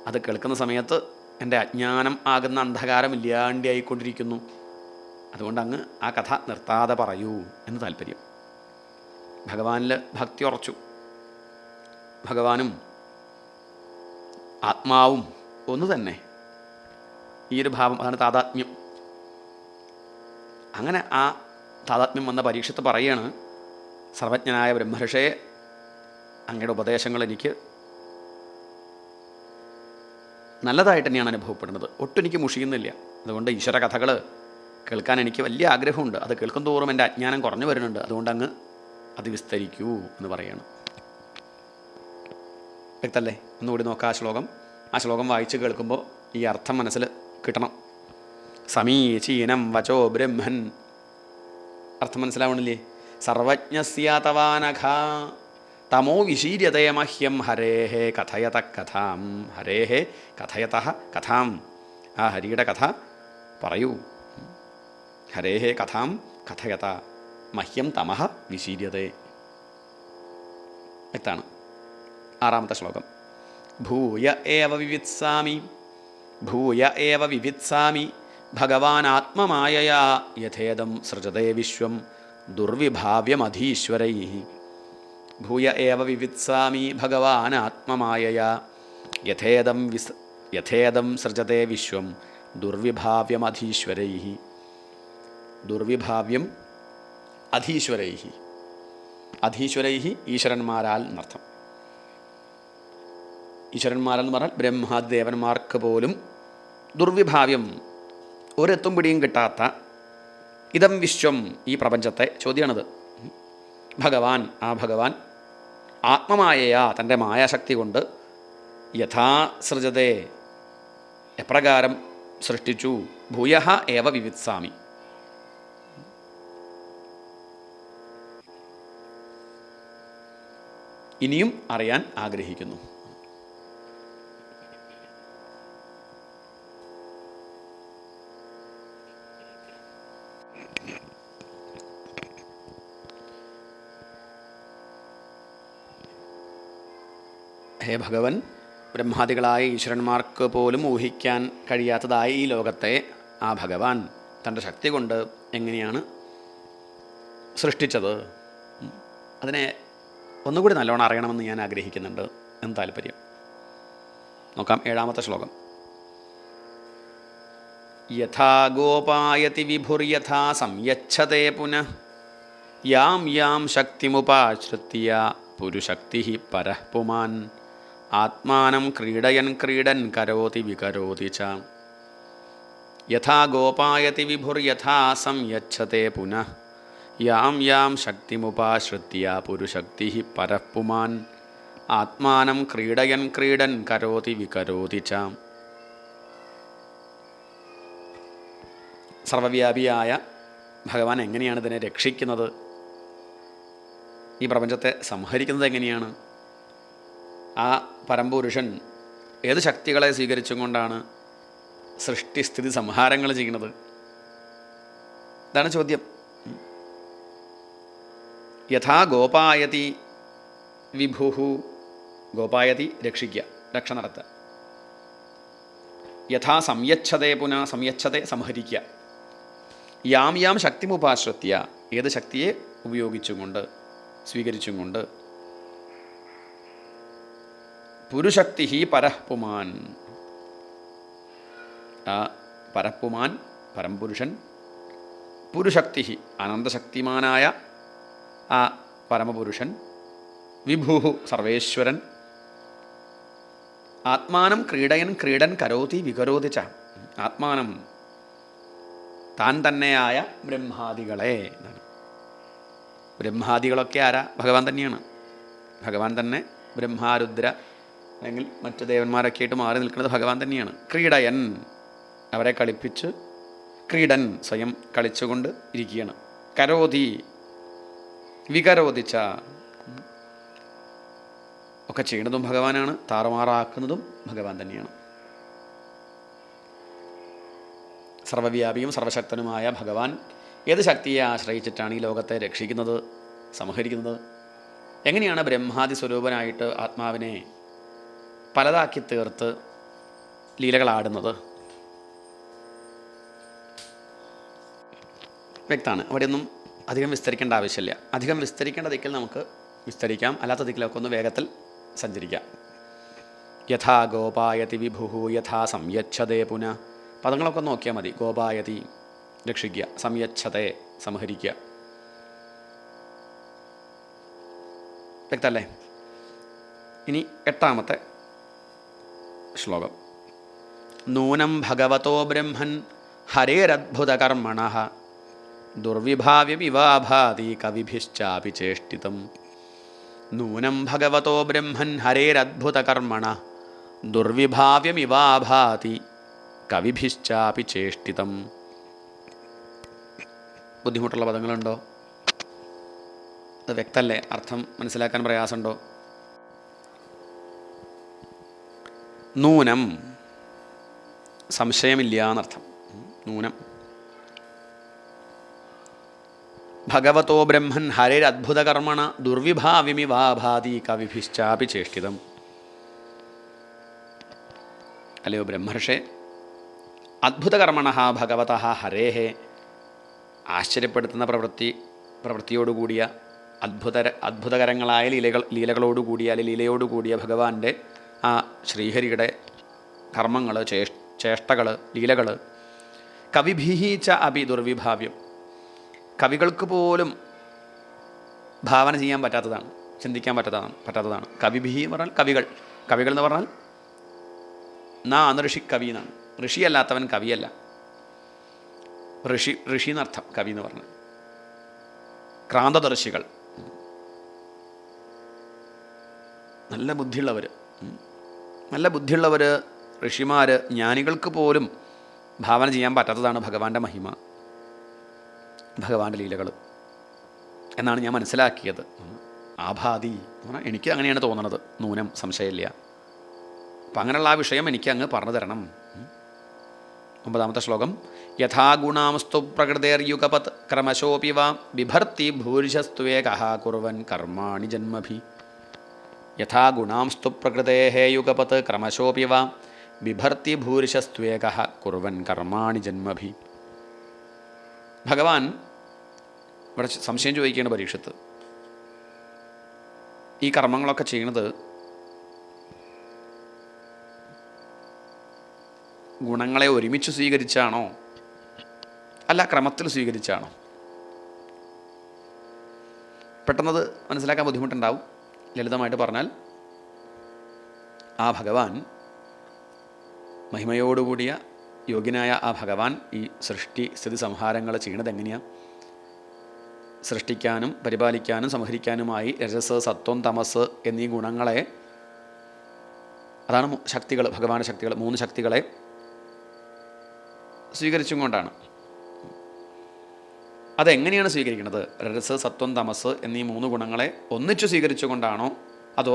അത് കേൾക്കുന്ന സമയത്ത് എൻ്റെ അജ്ഞാനം ആകുന്ന അന്ധകാരം ഇല്ലാണ്ടായിക്കൊണ്ടിരിക്കുന്നു. അതുകൊണ്ട് അങ്ങ് ആ കഥ നിർത്താതെ പറയൂ എന്ന് താല്പര്യം. ഭഗവാനിൽ ഭക്തി ഉറച്ചു. ഭഗവാനും ആത്മാവും ഒന്ന് തന്നെ. ഈ ഒരു ഭാവം, അതാണ് താതാത്മ്യം. അങ്ങനെ ആ താതാത്മ്യം വന്ന പരീക്ഷത്ത് പറയുകയാണ്, സർവജ്ഞനായ ബ്രഹ്മർഷേ, അങ്ങയുടെ ഉപദേശങ്ങൾ എനിക്ക് നല്ലതായിട്ട് തന്നെയാണ് അനുഭവപ്പെടുന്നത്. ഒട്ടും എനിക്ക് മുഷിയുന്നില്ല. അതുകൊണ്ട് ഈശ്വര കഥകൾ കേൾക്കാൻ എനിക്ക് വലിയ ആഗ്രഹമുണ്ട്. അത് കേൾക്കും തോറും എൻ്റെ അജ്ഞാനം കുറഞ്ഞു വരുന്നുണ്ട്. അതുകൊണ്ട് അങ്ങ് അത് വിസ്തരിക്കൂ എന്ന് പറയാണ്. വ്യക്തല്ലേ? ഒന്നുകൂടി നോക്കാം ആ ശ്ലോകം. ആ ശ്ലോകം വായിച്ച് കേൾക്കുമ്പോൾ ഈ അർത്ഥം മനസ്സിൽ കിട്ടണം. സമീചീനം വചോ ബ്രഹ്മൻ, അർത്ഥം മനസ്സിലാവണില്ലേ? സർവജ്ഞസ്യ തവാനഘ തമോ വിശീര്യതേ മഹ്യം ഹരേഃ കഥയതഃ കഥാം. ഹരേഃ കഥയതഃ കഥാം, ആ ഹരിയുടെ കഥ പറയൂ. ഹരേഃ കഥാം കഥയത മഹ്യം തമഃ വിശീര്യതേ. വ്യക്തമാണ്. 6-ാമത്തെ ശ്ലോകം. ഭൂയ ഏവ വിവിത്സാമി, ഭൂയ ഏവ വിവിത്സാമി ഭഗവാനാത്മമായയാ യഥേദം സൃജതേ വിശ്വം ദുർവിഭാവ്യമധീശ്വരൈഃ. ഭൂയ ഏവ വിവിത്സാമി ഭഗവാനാത്മമായയാ യഥേദം സൃജതേ വിശ്വം ദുർവിഭാവ്യമധീശ്വരൈ. ദുർവിഭാവ്യം അധീശ്വരൈ. അധീശ്വരൈ ഈശ്വരന്മാരാൽ എന്നർത്ഥം. ഈശ്വരന്മാരെന്ന് പറഞ്ഞാൽ ബ്രഹ്മാദേവന്മാർക്ക് പോലും ദുർവിഭാവ്യം, ഒരെത്തും പിടിയും കിട്ടാത്ത ഇതം വിശ്വം, ഈ പ്രപഞ്ചത്തെ, ചോദ്യമാണിത്. ഭഗവാൻ, ആ ഭഗവാൻ ആത്മമായയാ, തൻ്റെ മായാശക്തി കൊണ്ട്, യഥാ സൃജതേ, എപ്രകാരം സൃഷ്ടിച്ചു, ഭൂയഃ ഏവ വിവിത്സാമി, ഇനിയും അറിയാൻ ആഗ്രഹിക്കുന്നു. ഹേ ഭഗവൻ, ബ്രഹ്മാദികളായ ഈശ്വരന്മാർക്ക് പോലും ഊഹിക്കാൻ കഴിയാത്തതായ ഈ ലോകത്തെ ആ ഭഗവാൻ തൻ്റെ ശക്തി കൊണ്ട് എങ്ങനെയാണ് സൃഷ്ടിച്ചത്, അതിനെ ഒന്നുകൂടി നല്ലോണം അറിയണമെന്ന് ഞാൻ ആഗ്രഹിക്കുന്നുണ്ട് എന്ന് താല്പര്യം. നോക്കാം 7ാമത്തെ ശ്ലോകം. യഥാ ഗോപായതി വിഭുർയഥാ സംയച്ഛതേ പുനഃ യാം യാം ശക്തിമുപാശ്രിത്യ പുരുശക്തി പരഃ പുമാൻ ആത്മാനം ക്രീഡയൻ ക്രീഡൻ കരോതി വികരോതി ച. യഥാ ഗോപായതി വിഭുർയഥാ സംയച്ഛതേ പുനഃ യാം യാം ശക്തിമുപാശ്രിത്യ പുരുശക്തി പരഃ പുമാൻ ആത്മാനം ക്രീഡയൻ ക്രീഡൻ കരോതി വികരോതി ച. സർവവ്യാപിയായ ഭഗവാൻ എങ്ങനെയാണ് ഇതിനെ രക്ഷിക്കുന്നത്, ഈ പ്രപഞ്ചത്തെ സംഹരിക്കുന്നത് എങ്ങനെയാണ്? ആ പരമ്പുരുഷൻ ഏത് ശക്തികളെ സ്വീകരിച്ചും കൊണ്ടാണ് സൃഷ്ടിസ്ഥിതി സംഹാരങ്ങൾ ചെയ്യുന്നത്? ഇതാണ് ചോദ്യം. യഥാ ഗോപായതി വിഭുഹു, ഗോപായതി രക്ഷിക്കുക, രക്ഷ നടത്തുക. യഥാ സംയച്ഛതേ പുനഃ, സംയച്ഛതേ സംഹരിക്കുക. യാം യാം ശക്തിമുപാശ്രിത്യ, ഏത് ശക്തിയെ ഉപയോഗിച്ചും കൊണ്ട്, സ്വീകരിച്ചും കൊണ്ട്. പുരുശക്തി പരഃ പുമാൻ, ആ പരഃപുമാൻ പരംപുരുഷൻ, പുരുശക്തി അനന്തശക്തിമാനായ ആ പരമപുരുഷൻ, വിഭുഹു സർവേശ്വരൻ, ആത്മാനം ക്രീഡയൻ ക്രീഡൻ കരോതി വികരോതി ച, ആത്മാനം താൻ തന്നെയായ ബ്രഹ്മാദികളെ. ബ്രഹ്മാദികളൊക്കെ ആരാ? ഭഗവാൻ തന്നെയാണ്. ഭഗവാൻ തന്നെ ബ്രഹ്മാരുദ്ര അല്ലെങ്കിൽ മറ്റ് ദേവന്മാരൊക്കെ ആയിട്ട് മാറി നിൽക്കുന്നത് ഭഗവാൻ തന്നെയാണ്. ക്രീഡയൻ, അവരെ കളിപ്പിച്ച്, ക്രീഡൻ സ്വയം കളിച്ചുകൊണ്ട് ഇരിക്കുകയാണ്. കരോതി വികരോതിച്ച, ഒക്കെ ചെയ്യുന്നതും ഭഗവാനാണ്, താറുമാറാക്കുന്നതും ഭഗവാൻ തന്നെയാണ്. സർവവ്യാപിയും സർവശക്തനുമായ ഭഗവാൻ ഏത് ശക്തിയെ ആശ്രയിച്ചിട്ടാണ് ഈ ലോകത്തെ രക്ഷിക്കുന്നത്, സംഹരിക്കുന്നത്? എങ്ങനെയാണ് ബ്രഹ്മാദി സ്വരൂപനായിട്ട് ആത്മാവിനെ പലതാക്കി തീർത്ത് ലീലകളാടുന്നത്? വ്യക്തമാണ്. അവിടെയൊന്നും അധികം വിസ്തരിക്കേണ്ട ആവശ്യമില്ല. അധികം വിസ്തരിക്കേണ്ട ദിക്കിൽ നമുക്ക് വിസ്തരിക്കാം, അല്ലാത്ത ദിക്കിലൊക്കെ ഒന്ന് വേഗത്തിൽ സഞ്ചരിക്കാം. യഥാ ഗോപായതി വിഭുഹു യഥാ സംയച്ഛതേ പുനഃ, പദങ്ങളൊക്കെ നോക്കിയാൽ മതി. ഗോപായതി രക്ഷിക്കുക, സംയച്ഛതേ സംഹരിക്കുക. വ്യക്തമല്ലേ? ഇനി 8ാമത്തെ ശ്ലോകം. നൂനം ഭഗവതോ ബ്രഹ്മൻ ഹരേരദ്ഭുതകർമ്മണഃ ദുർവിഭാവ്യമിവാഭാതി കവിഭിശ്ചാപി ചേഷ്ടിതം. നൂനം ഭഗവതോ ബ്രഹ്മൻ ഹരേരദ്ഭുതകർമ്മണഃ ദുർവിഭാവ്യമിവാഭാതി കവിഭിശ്ചാപി ചേഷ്ടിതം. ബുദ്ധിമുട്ടുള്ള പദങ്ങളുണ്ടോ? അത് വ്യക്തമല്ലേ? അർത്ഥം മനസ്സിലാക്കാൻ പ്രയാസമുണ്ടോ? നൂനം സംശയമില്ല എന്നർത്ഥം. നൂനം ഭഗവതോ ബ്രഹ്മൻ ഹരേരദ്ഭുതകർമ്മണ ദുർവിഭാവ്യമിവാഭാതി കവിഭിശ്ചാപി ചേഷ്ടിതം. അല്ലയോ ബ്രഹ്മർഷേ, അദ്ഭുതകർമ്മണ ഭഗവത ഹരേഹ, ആശ്ചര്യപ്പെടുത്തുന്ന പ്രവൃത്തിയോടുകൂടിയ അദ്ഭുതകരങ്ങളായ ലീലകളോടുകൂടിയ അല്ലെങ്കിൽ ലീലയോടുകൂടിയ ഭഗവാന്റെ ആ ശ്രീഹരിയുടെ കർമ്മങ്ങൾ ചേഷ്ടകൾ, ലീലകൾ കവിഭിഹി ച അഭി ദുർവിഭാവ്യം, കവികൾക്ക് പോലും ഭാവന ചെയ്യാൻ പറ്റാത്തതാണ്, ചിന്തിക്കാൻ പറ്റാത്തതാണ്. കവിഭിഹി എന്ന് പറഞ്ഞാൽ കവികൾ എന്ന് പറഞ്ഞാൽ ഋഷി കവി എന്നാണ്. ഋഷിയല്ലാത്തവൻ കവിയല്ല. ഋഷി എന്നർത്ഥം കവി എന്ന് പറഞ്ഞാൽ. ക്രാന്തദർശികൾ, നല്ല ബുദ്ധിയുള്ളവർ, ഋഷിമാർ, ജ്ഞാനികൾക്ക് പോലും ഭാവന ചെയ്യാൻ പറ്റാത്തതാണ് ഭഗവാന്റെ മഹിമ, ഭഗവാന്റെ ലീലകൾ എന്നാണ് ഞാൻ മനസ്സിലാക്കിയത്. ആഭാതി എന്ന് പറഞ്ഞാൽ എനിക്ക് അങ്ങനെയാണ് തോന്നുന്നത്, നൂനം സംശയമില്ല. അപ്പം അങ്ങനെയുള്ള ആ വിഷയം എനിക്ക് അങ്ങ് പറഞ്ഞു തരണം. 9ാമത്തെ ശ്ലോകം. യഥാ ഗുണാംസ്തു പ്രകൃതേർയുഗപത് ക്രമശോപി വാ ബിഭർത്തി ഭൂരിശസ്ത്വേകഃ കുർവൻ കർമാണി ജന്മഭി. യഥാ ഗുണാംസ്തു പ്രകൃതേഹ യുഗപത് ക്രമശോപി വാ ബിഭർത്തി ഭൂരിശസ്ത്വേകഃ കുർവൻ കർമാണി ജന്മഭി. ഭഗവാൻ ഇവിടെ സംശയം ചോദിക്കുകയാണ് പരീക്ഷത്ത്. ഈ കർമ്മങ്ങളൊക്കെ ചെയ്യുന്നത് ഗുണങ്ങളെ ഒരുമിച്ച് സ്വീകരിച്ചാണോ അല്ല ക്രമത്തിൽ സ്വീകരിച്ചാണോ? പെട്ടെന്നത് മനസ്സിലാക്കാൻ ബുദ്ധിമുട്ടുണ്ടാവും. ലളിതമായിട്ട് പറഞ്ഞാൽ ആ ഭഗവാൻ, മഹിമയോടുകൂടിയ യോഗ്യനായ ആ ഭഗവാൻ ഈ സൃഷ്ടി സ്ഥിതി സംഹാരങ്ങൾ ചെയ്യണത് എങ്ങനെയാണ്? സൃഷ്ടിക്കാനും പരിപാലിക്കാനും സംഹരിക്കാനുമായി രജസ്, സത്വം, തമസ് എന്നീ ഗുണങ്ങളെ, അതാണ് ശക്തികൾ, ഭഗവാന്റെ ശക്തികൾ, 3 ശക്തികളെ സ്വീകരിച്ചും കൊണ്ടാണ്. അതെങ്ങനെയാണ് സ്വീകരിക്കുന്നത്? രജസ്, സത്വം, തമസ് എന്നീ 3 ഗുണങ്ങളെ ഒന്നിച്ചു സ്വീകരിച്ചുകൊണ്ടാണോ, അതോ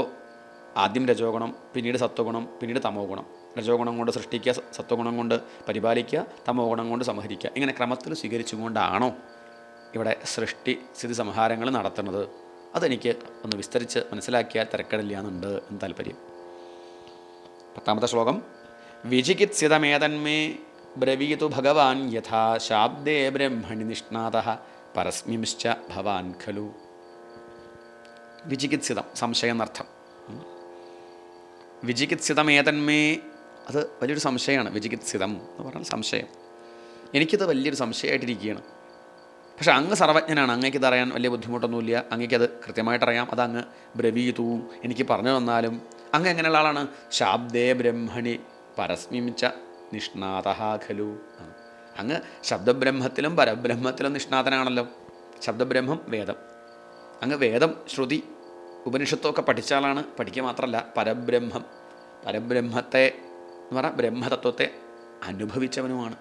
ആദ്യം രജോഗുണം, പിന്നീട് സത്വഗുണം, പിന്നീട് തമോ ഗുണം, രജോഗുണം കൊണ്ട് സൃഷ്ടിക്കുക, സത്വഗുണം കൊണ്ട് പരിപാലിക്കുക, തമോ ഗുണം കൊണ്ട് സംഹരിക്കുക, ഇങ്ങനെ ക്രമത്തിൽ സ്വീകരിച്ചുകൊണ്ടാണോ ഇവിടെ സൃഷ്ടി സ്ഥിതി സംഹാരങ്ങൾ നടത്തുന്നത്? അതെനിക്ക് ഒന്ന് വിസ്തരിച്ച് മനസ്സിലാക്കിയാൽ തിരക്കടില്ല എന്നുണ്ട് എന്ന് താല്പര്യം. 10ാമത്തെ ശ്ലോകം. വിചികിത്സിതമേതന്മേ ബ്രവീതു ഭഗവാൻ യഥാ ശാബ്ദേ ബ്രഹ്മണി നിഷ്ണാതഃ പരസ്മിംശ്ച ഭവാൻ ഖലു. വിചികിത്സിതം സംശയം എന്നർത്ഥം. വിചികിത്സിതമേതന്മേ, അത് വലിയൊരു സംശയമാണ്. വിചികിത്സിതം എന്ന് പറഞ്ഞാൽ സംശയം. എനിക്കിത് വലിയൊരു സംശയമായിട്ടിരിക്കുകയാണ്. പക്ഷേ അങ്ങ് സർവജ്ഞനാണ്, അങ്ങേക്കിത് അറിയാൻ വലിയ ബുദ്ധിമുട്ടൊന്നുമില്ല, അങ്ങേക്കത് കൃത്യമായിട്ടറിയാം. അതങ്ങ് ബ്രവീതു, എനിക്ക് പറഞ്ഞു തന്നാലും. അങ്ങ് എങ്ങനെയുള്ള ആളാണ്? ശാബ്ദേ ബ്രഹ്മണി പരസ്മിംച നിഷ്ണാതഃ ഖലു. അങ്ങ് ശബ്ദബ്രഹ്മത്തിലും പരബ്രഹ്മത്തിലും നിഷ്ണാതനാണല്ലോ. ശബ്ദബ്രഹ്മം വേദം. അങ്ങ് വേദം, ശ്രുതി, ഉപനിഷത്തൊക്കെ പഠിച്ച ആളാണ്. പഠിക്കുക മാത്രമല്ല, പരബ്രഹ്മത്തെ എന്ന് പറഞ്ഞാൽ ബ്രഹ്മതത്വത്തെ അനുഭവിച്ചവനുമാണ്.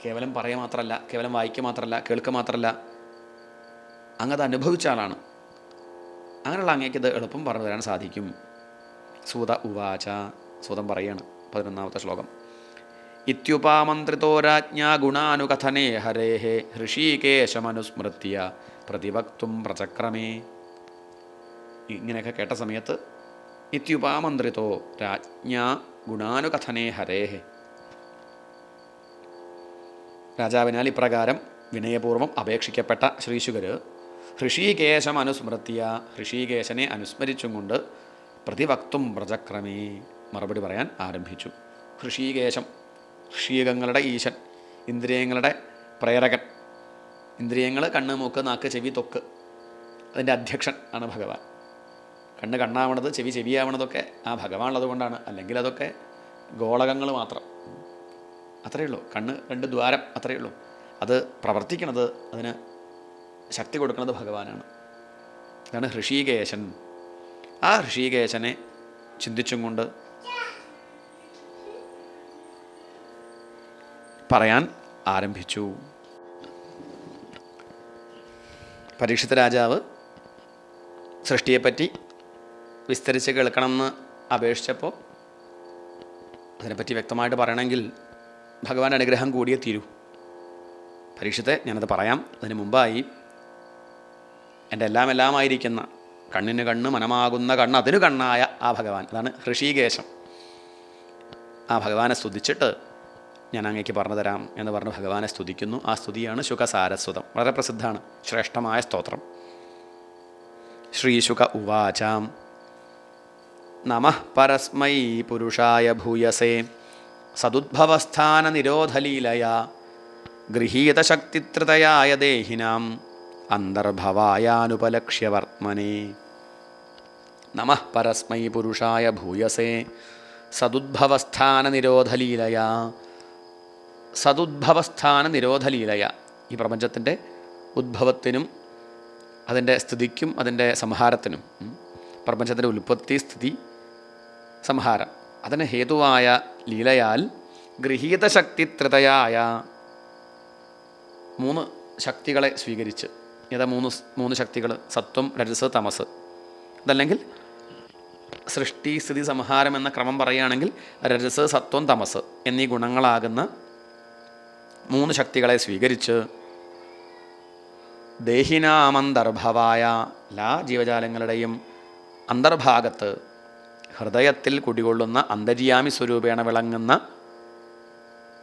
കേവലം പറയുക മാത്രമല്ല, കേവലം വായിക്കുക മാത്രമല്ല, കേൾക്കുക മാത്രമല്ല, അങ്ങത് അനുഭവിച്ച ആളാണ്. അങ്ങനെയുള്ള അങ്ങേക്കിത് എളുപ്പം പറഞ്ഞു തരാൻ സാധിക്കും. സൂത ഉവാച, സൂതം പറയാണ്. 11ാമത്തെ ശ്ലോകം. ഇത്യുപാമന്ത്രിതോ രാജ്ഞാ ഗുണാനുകഥനേ ഹരേഃ ഹൃഷീകേശമനുസ്മൃത്യ പ്രതിവക്തും പ്രചക്രമേ. ഇങ്ങനെയൊക്കെ കേട്ട സമയത്ത് ഇത്യുപാമന്ത്രിതോ രാജ്ഞാ ഗുണാനുകഥനേ ഹരേഃ, രാജാവിനാൽ ഇപ്രകാരം വിനയപൂർവ്വം അപേക്ഷിക്കപ്പെട്ട ശ്രീശുകർ ഹൃഷീകേശം അനുസ്മൃത്യ, ഹൃഷീകേശനെ അനുസ്മരിച്ചും കൊണ്ട് പ്രതിവക്തും പ്രചക്രമേ, മറുപടി പറയാൻ ആരംഭിച്ചു. ഹൃഷീകേശം, ഋഷീകങ്ങളുടെ ഈശൻ, ഇന്ദ്രിയങ്ങളുടെ പ്രേരകൻ. ഇന്ദ്രിയങ്ങൾ കണ്ണ്, മൂക്ക്, നാക്ക്, ചെവി, ത്വക്ക്, അതിൻ്റെ അധ്യക്ഷൻ ആണ് ഭഗവാൻ. കണ്ണ് കണ്ണാവണത്, ചെവി ചെവിയാവണതൊക്കെ ആ ഭഗവാനുള്ളത് കൊണ്ടാണ്. അല്ലെങ്കിൽ അതൊക്കെ ഗോളകങ്ങൾ മാത്രം. അത്രയേ ഉള്ളൂ. കണ്ണ് 2 ദ്വാരം, അത്രയേ ഉള്ളൂ. അത് പ്രവർത്തിക്കണത്, അതിന് ശക്തി കൊടുക്കുന്നത് ഭഗവാനാണ്. അതാണ് ഹൃഷീകേശൻ. ആ ഹൃഷീകേശനെ ചിന്തിച്ചും കൊണ്ട് പറയാൻ ആരംഭിച്ചു. പരീക്ഷിത് രാജാവ് സൃഷ്ടിയെപ്പറ്റി വിസ്തരിച്ച് കേൾക്കണമെന്ന് അപേക്ഷിച്ചപ്പോൾ അതിനെപ്പറ്റി വ്യക്തമായിട്ട് പറയണമെങ്കിൽ ഭഗവാന്റെ അനുഗ്രഹം കൂടിയേ തീരൂ. പരീക്ഷത്തെ ഞാനത് പറയാം. അതിന് മുമ്പായി എൻ്റെ എല്ലാമായിരിക്കുന്ന, കണ്ണിന് കണ്ണ്, മനമാകുന്ന കണ്ണ്, അതിനു കണ്ണായ ആ ഭഗവാൻ, അതാണ് ഹൃഷീകേശം. ആ ഭഗവാനെ സ്തുതിച്ചിട്ട് ഞാൻ അങ്ങേക്ക് പറഞ്ഞു തരാം എന്ന് പറഞ്ഞ് ഭഗവാനെ സ്തുതിക്കുന്നു. ആ സ്തുതിയാണ് ശുകസാരസ്വതം. വളരെ പ്രസിദ്ധമാണ്, ശ്രേഷ്ഠമായ സ്തോത്രം. ശ്രീശുക ഉവാചാം. നമഃ പരസ്മൈ പുരുഷായ ഭൂയസേ സദുദ്ഭവസ്ഥാന നിരോധലീലയ ഗൃഹീതശക്തിത്രതയായ ദേഹിനാം അന്തർഭവായാനുപലക്ഷ്യവർത്മനെ നമഃ പരസ്മൈ പുരുഷായ ഭൂയസേ സദുദ്ഭവസ്ഥാന നിരോധലീലയ. സദുദ്ഭവസ്ഥാന നിരോധലീലയ, ഈ പ്രപഞ്ചത്തിൻ്റെ ഉദ്ഭവത്തിനും അതിൻ്റെ സ്ഥിതിക്കും അതിൻ്റെ സംഹാരത്തിനും, പ്രപഞ്ചത്തിൻ്റെ ഉൽപ്പത്തി സ്ഥിതി സംഹാരം അതിന് ഹേതുവായ ലീലയാൽ ഗൃഹീതശക്തിത്രതയായ മൂന്ന് ശക്തികളെ സ്വീകരിച്ച്, ഏതാ മൂന്ന് ശക്തികൾ? സത്വം, രജസ്, തമസ്. അതല്ലെങ്കിൽ സൃഷ്ടി സ്ഥിതി സംഹാരം എന്ന ക്രമം പറയുകയാണെങ്കിൽ രജസ്, സത്വം, തമസ് എന്നീ ഗുണങ്ങളാകുന്ന മൂന്ന് ശക്തികളെ സ്വീകരിച്ച് ദേഹിനാമന്തർഭവായ, എല്ലാ ജീവജാലങ്ങളുടെയും അന്തർഭാഗത്ത് ഹൃദയത്തിൽ കുടികൊള്ളുന്ന അന്തര്യാമി സ്വരൂപേണ വിളങ്ങുന്ന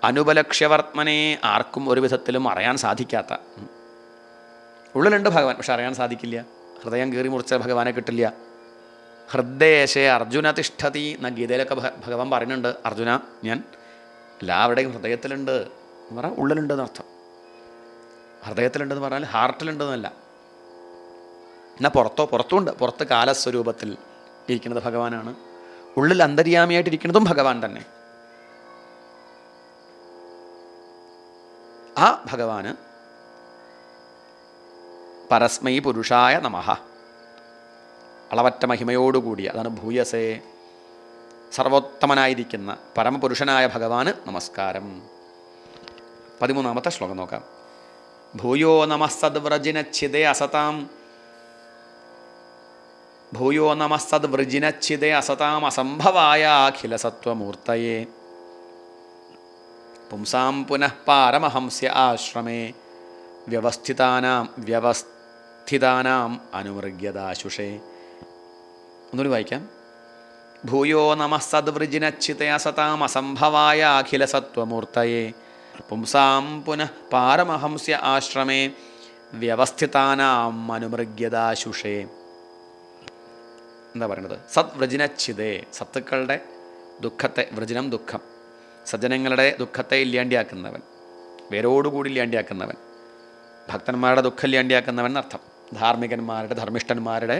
അനുപലക്ഷ്യവർത്മനെ, ആർക്കും ഒരു വിധത്തിലും അറിയാൻ സാധിക്കാത്ത, ഉള്ളിലുണ്ട് ഭഗവാൻ പക്ഷെ അറിയാൻ സാധിക്കില്ല. ഹൃദയം കീറി മുറിച്ച ഭഗവാനെ കിട്ടില്ല. ഹൃദയേശേ അർജുന തിഷ്ഠതി എന്ന ഗീതയിലൊക്കെ ഭഗവാൻ പറയുന്നുണ്ട്, അർജുന ഞാൻ എല്ലാവരുടെയും ഹൃദയത്തിലുണ്ട് എന്ന് പറഞ്ഞാൽ ഉള്ളിലുണ്ട് എന്നർത്ഥം. ഹൃദയത്തിലുണ്ടെന്ന് പറഞ്ഞാൽ ഹാർട്ടിലുണ്ടെന്നല്ല. എന്നാൽ പുറത്തുണ്ട്. പുറത്ത് കാലസ്വരൂപത്തിൽ ഇരിക്കുന്നത് ഭഗവാനാണ്, ഉള്ളിൽ അന്തര്യാമിയായിട്ടിരിക്കുന്നതും ഭഗവാൻ തന്നെ. ആ ഭഗവാന് പരസ്മൈ പുരുഷായ നമഃ, അളവറ്റ മഹിമയോടുകൂടിയ, അതാണ് ഭൂയസേ, സർവോത്തമനായിരിക്കുന്ന പരമപുരുഷനായ ഭഗവാന് നമസ്കാരം. 13-ാമത്തെ ശ്ലോകം നോക്കാം. ഭൂയോ നമസ്സദ്വ്രജിനച്ഛിദേ അസതാം, ഭൂയോ നമസ്സദ്വ്രജിനച്ഛിദേ അസതാം അസംഭവായ അഖിലസത്വമൂർത്തയേ പുംസാം പുനഃ പാരമഹംസ്യ ആശ്രമേ വ്യവസ്ഥിതാനാം അനുമൃഗ്യദാശുഷേ. ഒന്നുകൂടി വായിക്കാം. ഭൂയോ നമസ്സദ്വ്രജിനച്ഛിതേ അസതാം അസംഭവായ അഖിലസത്വമൂർത്തയേ പുംസാം പുനഃ പാരമഹംസ്യ ആശ്രമേ വ്യവസ്ഥിതാനാം അനുമൃഗ്യദാശുഷേ. എന്താ പറയുന്നത്? സദ്വ്രജിനച്ഛിതേ, സത്തുക്കളുടെ ദുഃഖത്തെ, വൃജനം ദുഃഖം, സജ്ജനങ്ങളുടെ ദുഃഖത്തെ ഇല്ലാണ്ടിയാക്കുന്നവൻ, വേരോടുകൂടി ഇല്ലാണ്ടിയാക്കുന്നവൻ, ഭക്തന്മാരുടെ ദുഃഖം ഇല്ലാണ്ടിയാക്കുന്നവൻ എന്നർത്ഥം. ധാർമ്മികന്മാരുടെ, ധർമ്മിഷ്ഠന്മാരുടെ,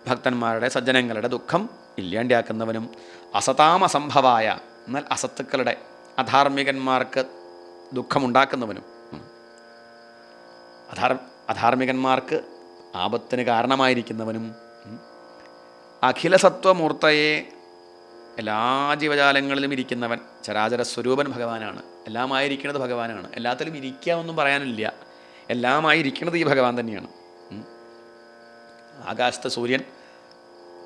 ഭക്തന്മാരുടെ, സജ്ജനങ്ങളുടെ ദുഃഖം ഇല്ലാണ്ടിയാക്കുന്നവനും, അസതാം അസംഭവായ, എന്നാൽ അസത്തുക്കളുടെ, അധാർമികന്മാർക്ക് ദുഃഖമുണ്ടാക്കുന്നവനും, അധാർമികന്മാർക്ക് ആപത്തിന് കാരണമായിരിക്കുന്നവനും, അഖിലസത്വമൂർത്തയെ, എല്ലാ ജീവജാലങ്ങളിലും ഇരിക്കുന്നവൻ, ചരാചര സ്വരൂപൻ ഭഗവാനാണ്. എല്ലാമായിരിക്കുന്നത് ഭഗവാനാണ്. എല്ലാത്തിലും ഇരിക്കാമെന്നും പറയാനില്ല, എല്ലാമായിരിക്കുന്നത് ഈ ഭഗവാൻ തന്നെയാണ്. ആകാശത്ത് സൂര്യൻ,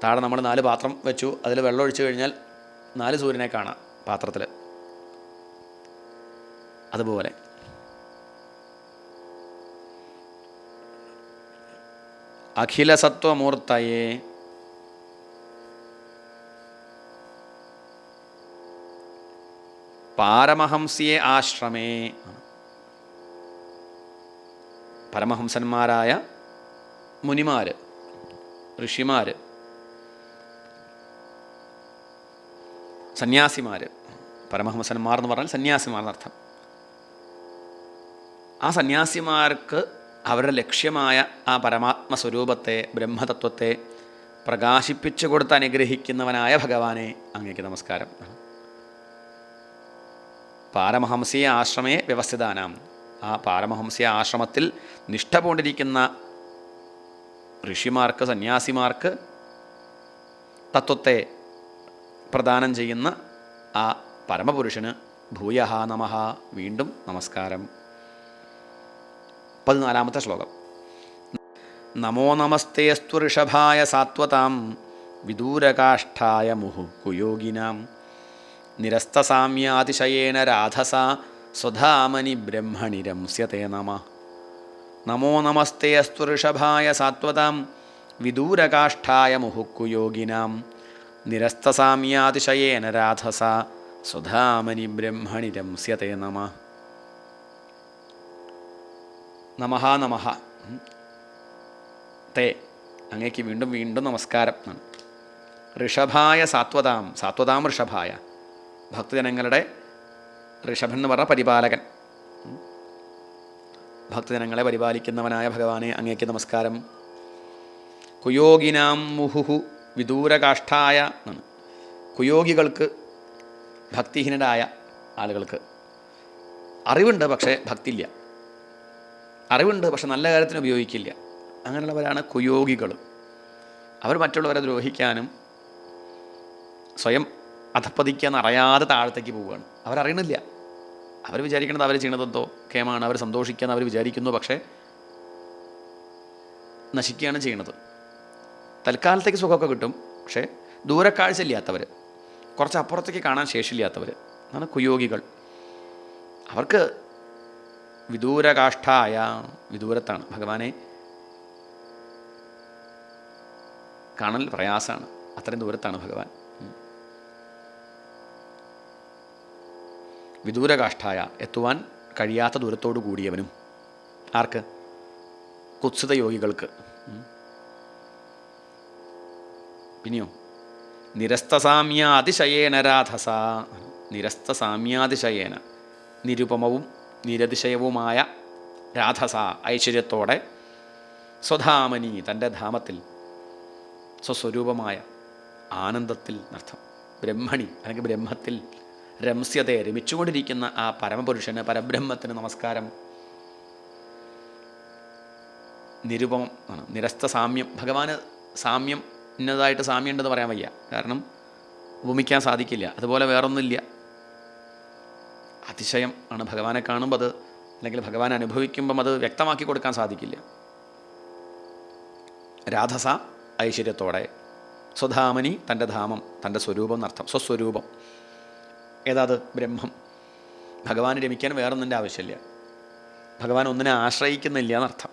താഴെ നമ്മൾ 4 പാത്രം വെച്ചു, അതിൽ വെള്ളം ഒഴിച്ചു കഴിഞ്ഞാൽ 4 സൂര്യനെ കാണാം പാത്രത്തിൽ. അതുപോലെ അഖിലസത്വമൂർത്തയെ പാരമഹംസ്യേ ആശ്രമേ, പരമഹംസന്മാരായ മുനിമാർ, ഋഷിമാർ, സന്യാസിമാർ. പരമഹംസന്മാർ എന്ന് പറഞ്ഞാൽ സന്യാസിമാർ എന്നർത്ഥം. ആ സന്യാസിമാർക്ക് അവരുടെ ലക്ഷ്യമായ ആ പരമാത്മസ്വരൂപത്തെ, ബ്രഹ്മതത്വത്തെ പ്രകാശിപ്പിച്ചു കൊടുത്ത് അനുഗ്രഹിക്കുന്നവനായ ഭഗവാനെ അങ്ങേക്ക് നമസ്കാരം. പാരമഹംസിയ ആശ്രമേ വ്യവസ്ഥിതാനാം, ആ പാരമഹംസിയ ആശ്രമത്തിൽ നിഷ്ഠ പൂണ്ടിരിക്കുന്ന ഋഷിമാർക്ക്, സന്യാസിമാർക്ക് തത്വത്തെ പ്രദാനം ചെയ്യുന്ന ആ പരമപുരുഷന് ഭൂയഃ നമഃ, വീണ്ടും നമസ്കാരം. 14-ാമത്തെ ശ്ലോകം. നമോ നമസ്തേസ്തു ഋഷഭായ സാത്വതാം വിദൂരകാഷ്ഠായ മുഹു കുയോഗിനാം നിരസ്തസാമ്യാതിശയേന രാധസ സ്വധാമനി ബ്രഹ്മണി രംസ്യത്തെ നമഃ. നമോ നമസ്തേ അസ്തു ഋഷഭായ സാത്വതാം വിദൂരകാഷ്ഠായ മുഹുക്കുയോഗിനാം നിരസ്തസാമ്യാതിശയേന രാധസ സ്വധാമനി ബ്രഹ്മണി രംസ്യത്തെ നമഃ. നമഃ നമഃ തേ, അങ്ങേക്ക് വീണ്ടും വീണ്ടും നമസ്കാരം. ഋഷഭായ സാത്വതാം, സാത്വതാം ഋഷഭായ, ഭക്തജനങ്ങളുടെ ഋഷഭൻ എന്ന് പറഞ്ഞ പരിപാലകൻ, ഭക്തജനങ്ങളെ പരിപാലിക്കുന്നവനായ ഭഗവാനെ അങ്ങേക്ക് നമസ്കാരം. കുയോഗിനാം മുഹുഹു വിദൂരകാഷ്ഠായ എന്നാണ്. കുയോഗികൾക്ക്, ഭക്തിഹീനരായ ആളുകൾക്ക് അറിവുണ്ട് പക്ഷേ ഭക്തിയില്ല, അറിവുണ്ട് പക്ഷെ നല്ല കാര്യത്തിന് ഉപയോഗിക്കില്ല, അങ്ങനെയുള്ളവരാണ് കുയോഗികൾ. അവർ മറ്റുള്ളവരെ ദ്രോഹിക്കാനും സ്വയം അധപ്പതിക്കാന്ന് അറിയാതെ താഴത്തേക്ക് പോവുകയാണ്. അവരറിയണില്ല, അവർ വിചാരിക്കുന്നത് അവർ ചെയ്യണതെന്തോ കേമാണ്, അവർ സന്തോഷിക്കാമെന്ന് അവർ വിചാരിക്കുന്നു, പക്ഷേ നശിക്കുകയാണ് ചെയ്യണത്. തൽക്കാലത്തേക്ക് സുഖമൊക്കെ കിട്ടും, പക്ഷേ ദൂരക്കാഴ്ച ഇല്ലാത്തവർ, കുറച്ച് അപ്പുറത്തേക്ക് കാണാൻ ശേഷിയില്ലാത്തവർ അതാണ് കുയോഗികൾ. അവർക്ക് വിദൂരകാഷ്ഠായ, വിദൂരത്താണ്, ഭഗവാനെ കാണൽ പ്രയാസമാണ്, അത്രയും ദൂരത്താണ് ഭഗവാൻ. വിദൂരകാഷ്ഠായ, എത്തുവാൻ കഴിയാത്ത ദൂരത്തോടു കൂടിയവനും. ആർക്ക്? കുത്സിത യോഗികൾക്ക്. പിന്നെയോ നിരസ്തസാമ്യാതിശയേന രാധസ, നിരസ്തസാമ്യാതിശയേന, നിരുപമവും നിരതിശയവുമായ രാധസ, ഐശ്വര്യത്തോടെ, സ്വധാമനി, തൻ്റെ ധാമത്തിൽ, സ്വസ്വരൂപമായ ആനന്ദത്തിൽ എന്നർത്ഥം, ബ്രഹ്മണി അല്ലെങ്കിൽ ബ്രഹ്മത്തിൽ, രംസ്യതയെ രമിച്ചുകൊണ്ടിരിക്കുന്ന ആ പരമപുരുഷന്, പരബ്രഹ്മത്തിന് നമസ്കാരം. നിരുപമം ആണ്, നിരസ്ത സാമ്യം. ഭഗവാന് സാമ്യം, ഇന്നതായിട്ട് സാമ്യം ഉണ്ടെന്ന് പറയാൻ വയ്യ, കാരണം ഉപമിക്കാൻ സാധിക്കില്ല. അതുപോലെ വേറൊന്നുമില്ല. അതിശയം ആണ് ഭഗവാനെ കാണുമ്പോൾ, അത് അല്ലെങ്കിൽ ഭഗവാനെ അനുഭവിക്കുമ്പം അത് വ്യക്തമാക്കി കൊടുക്കാൻ സാധിക്കില്ല. രാധസ, ഐശ്വര്യത്തോടെ, സ്വധാമനി, തൻ്റെ ധാമം, തൻ്റെ സ്വരൂപം എന്നർത്ഥം, സ്വസ്വരൂപം. ഏതാത്? ബ്രഹ്മം. ഭഗവാനെ രമിക്കാൻ വേറൊന്നിൻ്റെ ആവശ്യമില്ല, ഭഗവാൻ ഒന്നിനെ ആശ്രയിക്കുന്നില്ല എന്നർത്ഥം.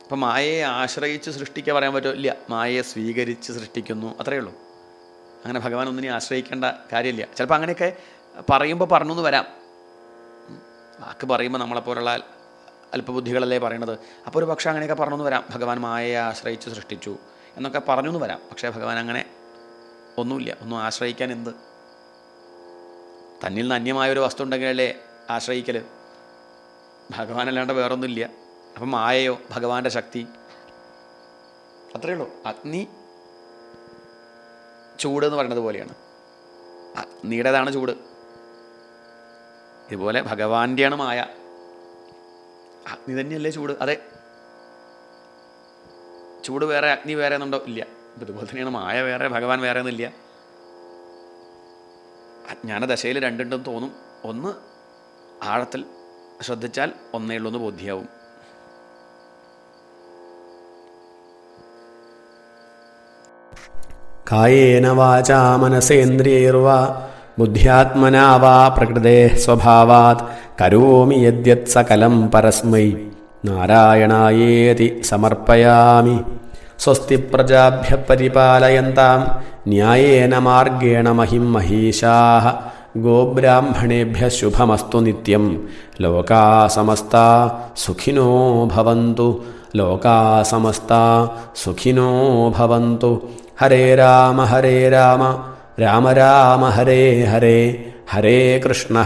അപ്പം മായയെ ആശ്രയിച്ച് സൃഷ്ടിക്കുക പറയാൻ പറ്റില്ല, മായയെ സ്വീകരിച്ച് സൃഷ്ടിക്കുന്നു, അത്രയേ ഉള്ളൂ. അങ്ങനെ ഭഗവാൻ ഒന്നിനെ ആശ്രയിക്കേണ്ട കാര്യമില്ല. ചിലപ്പോൾ അങ്ങനെയൊക്കെ പറയുമ്പോൾ പറഞ്ഞു എന്ന് വരാം, വാക്ക് പറയുമ്പോൾ നമ്മളെപ്പോലുള്ള അല്പബുദ്ധികളല്ലേ പറയണത്, അപ്പോൾ ഒരു പക്ഷേ അങ്ങനെയൊക്കെ പറഞ്ഞു എന്ന് വരാം, ഭഗവാൻ മായയെ ആശ്രയിച്ച് സൃഷ്ടിച്ചു എന്നൊക്കെ പറഞ്ഞു എന്ന് വരാം. പക്ഷേ ഭഗവാൻ അങ്ങനെ ഒന്നുമില്ല, ഒന്നും ആശ്രയിക്കാൻ എന്ത്? തന്നിൽ നിന്ന് അന്യമായൊരു വസ്തു ഉണ്ടെങ്കിലല്ലേ ആശ്രയിക്കൽ, ഭഗവാനല്ലാണ്ട് വേറൊന്നുമില്ല. അപ്പം മായയോ ഭഗവാന്റെ ശക്തി, അത്രയേ ഉള്ളൂ. അഗ്നി ചൂട് എന്ന് പറയുന്നത് പോലെയാണ്, അഗ്നിയുടേതാണ് ചൂട്. ഇതുപോലെ ഭഗവാന്റെയാണ് മായ, അഗ്നി തന്നെയല്ലേ ചൂട്. അതെ, ചൂട് വേറെ അഗ്നി വേറെ എന്നുണ്ടോ? ഇല്ല. ഇതുപോലെ തന്നെയാണ് മായ വേറെ ഭഗവാൻ വേറെ ഒന്നുമില്ല. അജ്ഞാനദശയിൽ രണ്ടുണ്ടെന്ന് തോന്നും, ഒന്ന് ആഴത്തിൽ ശ്രദ്ധിച്ചാൽ ഒന്നേ ഉള്ളൂ എന്ന് ബോധ്യാവും. കായേന വാചാ മനസേന്ദ്രിയൈർവാ ബുദ്ധ്യാത്മനാ വാ പ്രകൃതേ സ്വഭാവാത് കരോമി യദ്യത് സകലം പരസ്മൈ നാരായണായേതി സമർപ്പയാമി. സ്വസ്തി പ്രജാഭ്യഃ പരിപാലയന്താം ന്യായേന മാർഗേണ മഹിം മഹീശാഃ. ഗോബ്രാഹ്മണേഭ്യഃ ശുഭമസ്തു നിത്യം. ലോകാ സമസ്താ സുഖിനോ ഭവന്തു. ലോകാ സമസ്താ സുഖിനോ ഭവന്തു. ഹരേ രാമ രാമ രാമ ഹരേ ഹരേ, ഹരേ കൃഷ്ണ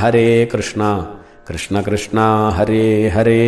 കൃഷ്ണ കൃഷ്ണ ഹരേ ഹരേ.